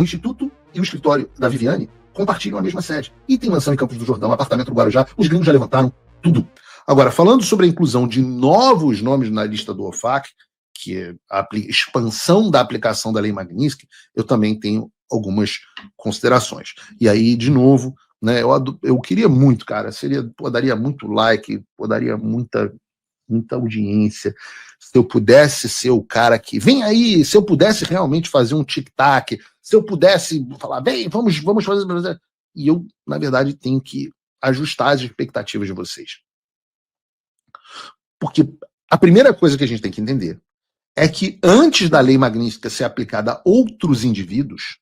O Instituto e o escritório da Viviane compartilham a mesma sede. E tem mansão em Campos do Jordão, apartamento no Guarujá, os gringos já levantaram tudo. Agora, falando sobre a inclusão de novos nomes na lista do OFAC, que é a expansão da aplicação da Lei Magnitsky, eu também tenho algumas considerações. E aí, de novo, né, eu queria muito, cara, daria muito like, daria muita audiência, se eu pudesse ser o cara que, vem aí, se eu pudesse realmente fazer um tic-tac, se eu pudesse falar, vem, vamos fazer, e eu, na verdade, tenho que ajustar as expectativas de vocês. Porque a primeira coisa que a gente tem que entender é que antes da Lei Magnitsky ser aplicada a outros indivíduos,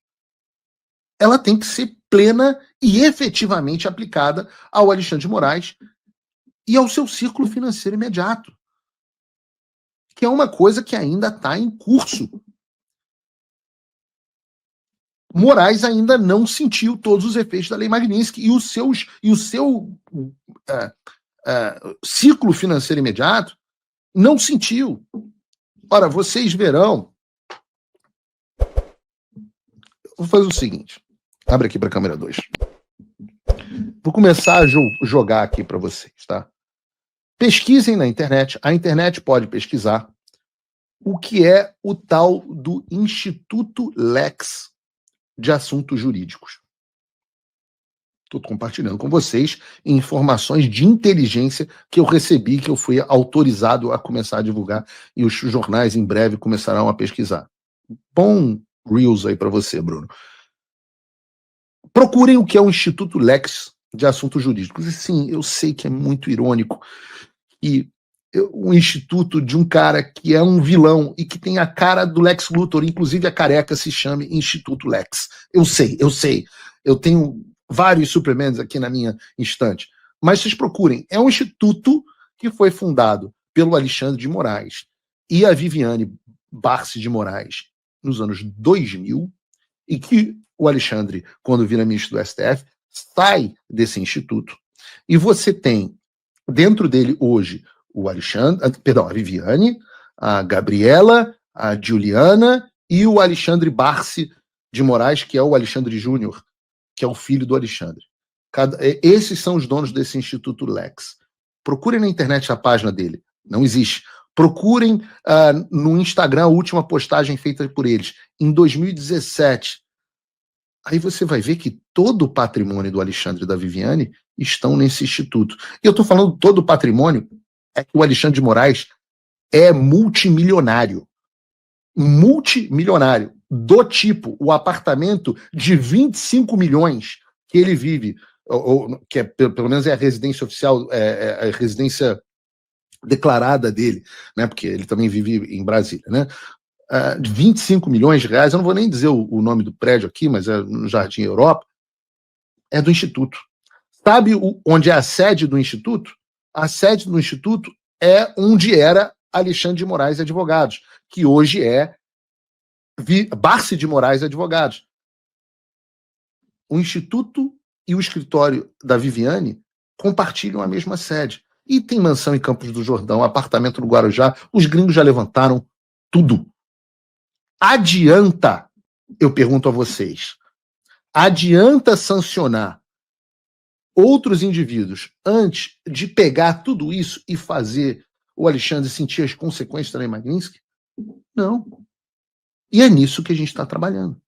ela tem que ser plena e efetivamente aplicada ao Alexandre de Moraes e ao seu círculo financeiro imediato, que é uma coisa que ainda está em curso. Moraes ainda não sentiu todos os efeitos da Lei Magnitsky e o seu ciclo financeiro imediato não sentiu. Ora, vocês verão. Vou fazer o seguinte. Abre aqui para a câmera 2. Vou começar a jogar aqui para vocês, tá? Pesquisem na internet. A internet pode pesquisar o que é o tal do Instituto Lex de Assuntos Jurídicos. Estou compartilhando com vocês informações de inteligência que eu recebi, que eu fui autorizado a começar a divulgar, e os jornais em breve começarão a pesquisar. Bom Reels aí para você, Bruno. Procurem o que é o Instituto Lex de Assuntos Jurídicos. E sim, eu sei que é muito irônico e um instituto de um cara que é um vilão e que tem a cara do Lex Luthor, inclusive a careca se chame Instituto Lex. Eu sei. Eu tenho vários suplementos aqui na minha estante. Mas vocês procurem. É um instituto que foi fundado pelo Alexandre de Moraes e a Viviane Barsi de Moraes nos anos 2000, e que o Alexandre, quando vira ministro do STF, sai desse instituto. E você tem dentro dele hoje a Viviane, a Gabriela, a Juliana e o Alexandre Barsi de Moraes, que é o Alexandre Júnior, que é o filho do Alexandre. Esses são os donos desse Instituto Lex. Procurem na internet a página dele. Não existe. Procurem no Instagram a última postagem feita por eles, em 2017. Aí você vai ver que todo o patrimônio do Alexandre e da Viviane estão nesse instituto. E eu estou falando todo o patrimônio, é que o Alexandre de Moraes é multimilionário. Multimilionário. Do tipo, o apartamento de 25 milhões que ele vive, que é, pelo menos é a residência oficial, a residência declarada dele, né? Porque ele também vive em Brasília, né? De 25 milhões de reais, eu não vou nem dizer o nome do prédio aqui, mas é no Jardim Europa, é do Instituto. Sabe onde é a sede do Instituto? A sede do Instituto é onde era Alexandre de Moraes Advogados, que hoje é Barsi de Moraes Advogados. O Instituto e o escritório da Viviane compartilham a mesma sede. E tem mansão em Campos do Jordão, apartamento no Guarujá, os gringos já levantaram tudo. Adianta, eu pergunto a vocês, adianta sancionar outros indivíduos antes de pegar tudo isso e fazer o Alexandre sentir as consequências da Lei Magnitsky? Não. E é nisso que a gente está trabalhando.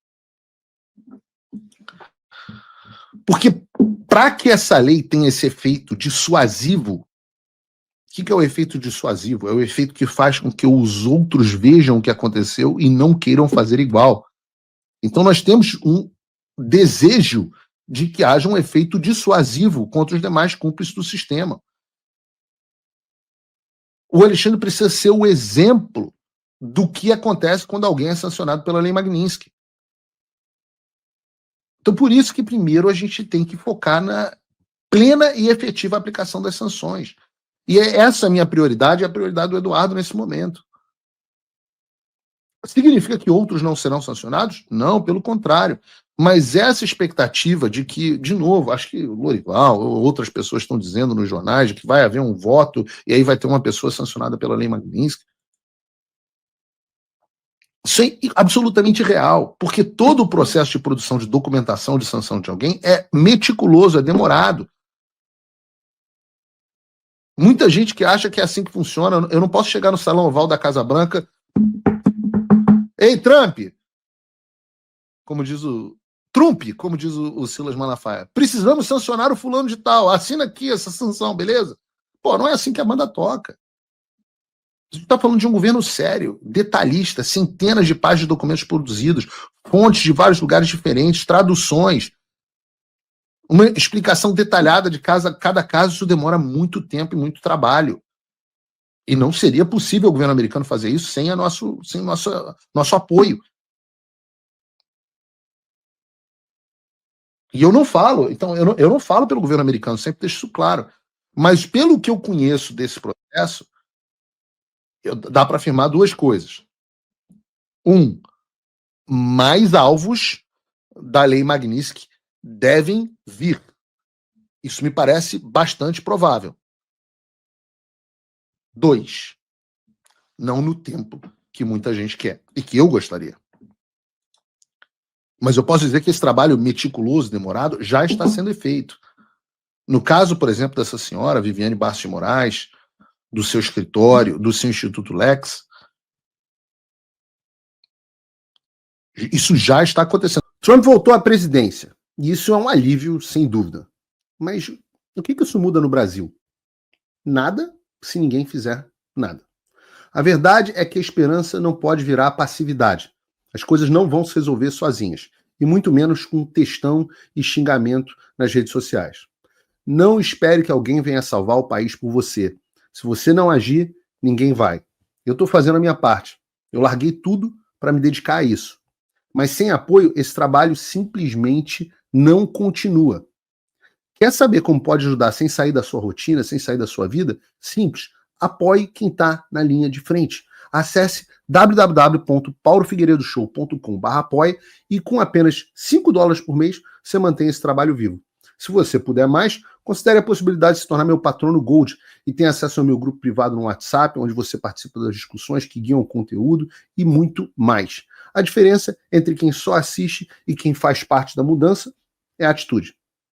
Porque para que essa lei tenha esse efeito dissuasivo, o que é o efeito dissuasivo? É o efeito que faz com que os outros vejam o que aconteceu e não queiram fazer igual. Então nós temos um desejo de que haja um efeito dissuasivo contra os demais cúmplices do sistema. O Alexandre precisa ser o exemplo do que acontece quando alguém é sancionado pela Lei Magnitsky. Então, por isso que primeiro a gente tem que focar na plena e efetiva aplicação das sanções. E essa é a minha prioridade e a prioridade do Eduardo nesse momento. Significa que outros não serão sancionados? Não, pelo contrário. Mas essa expectativa de que, de novo, acho que o Lorival ou outras pessoas estão dizendo nos jornais de que vai haver um voto e aí vai ter uma pessoa sancionada pela Lei Magnitsky. Isso é absolutamente real, porque todo o processo de produção de documentação de sanção de alguém é meticuloso, é demorado. Muita gente que acha que é assim que funciona. Eu não posso chegar no salão oval da Casa Branca. Ei, Trump! Como diz o Trump, como diz o Silas Malafaia. Precisamos sancionar o fulano de tal. Assina aqui essa sanção, beleza? Pô, não é assim que a banda toca. A gente está falando de um governo sério, detalhista, centenas de páginas de documentos produzidos, fontes de vários lugares diferentes, traduções, uma explicação detalhada de cada caso. Isso demora muito tempo e muito trabalho. E não seria possível o governo americano fazer isso sem nosso apoio. E eu não falo, então, eu não falo pelo governo americano, sempre deixo isso claro. Mas pelo que eu conheço desse processo, dá para afirmar duas coisas. Mais alvos da Lei Magnitsky devem vir. Isso me parece bastante provável. 2, não no tempo que muita gente quer e que eu gostaria. Mas eu posso dizer que esse trabalho meticuloso, demorado, já está sendo feito. No caso, por exemplo, dessa senhora, Viviane Bastos de Moraes, do seu escritório, do seu Instituto Lex, isso já está acontecendo. Trump voltou à presidência, e isso é um alívio, sem dúvida. Mas o que isso muda no Brasil? Nada, se ninguém fizer nada. A verdade é que a esperança não pode virar passividade. As coisas não vão se resolver sozinhas, e muito menos com textão e xingamento nas redes sociais. Não espere que alguém venha salvar o país por você. Se você não agir, ninguém vai. Eu estou fazendo a minha parte. Eu larguei tudo para me dedicar a isso. Mas sem apoio, esse trabalho simplesmente não continua. Quer saber como pode ajudar sem sair da sua rotina, sem sair da sua vida? Simples. Apoie quem está na linha de frente. Acesse www.paulofigueiredoshow.com/apoie e com apenas $5 por mês você mantém esse trabalho vivo. Se você puder mais, considere a possibilidade de se tornar meu patrono Gold e tenha acesso ao meu grupo privado no WhatsApp, onde você participa das discussões que guiam o conteúdo e muito mais. A diferença entre quem só assiste e quem faz parte da mudança é a atitude.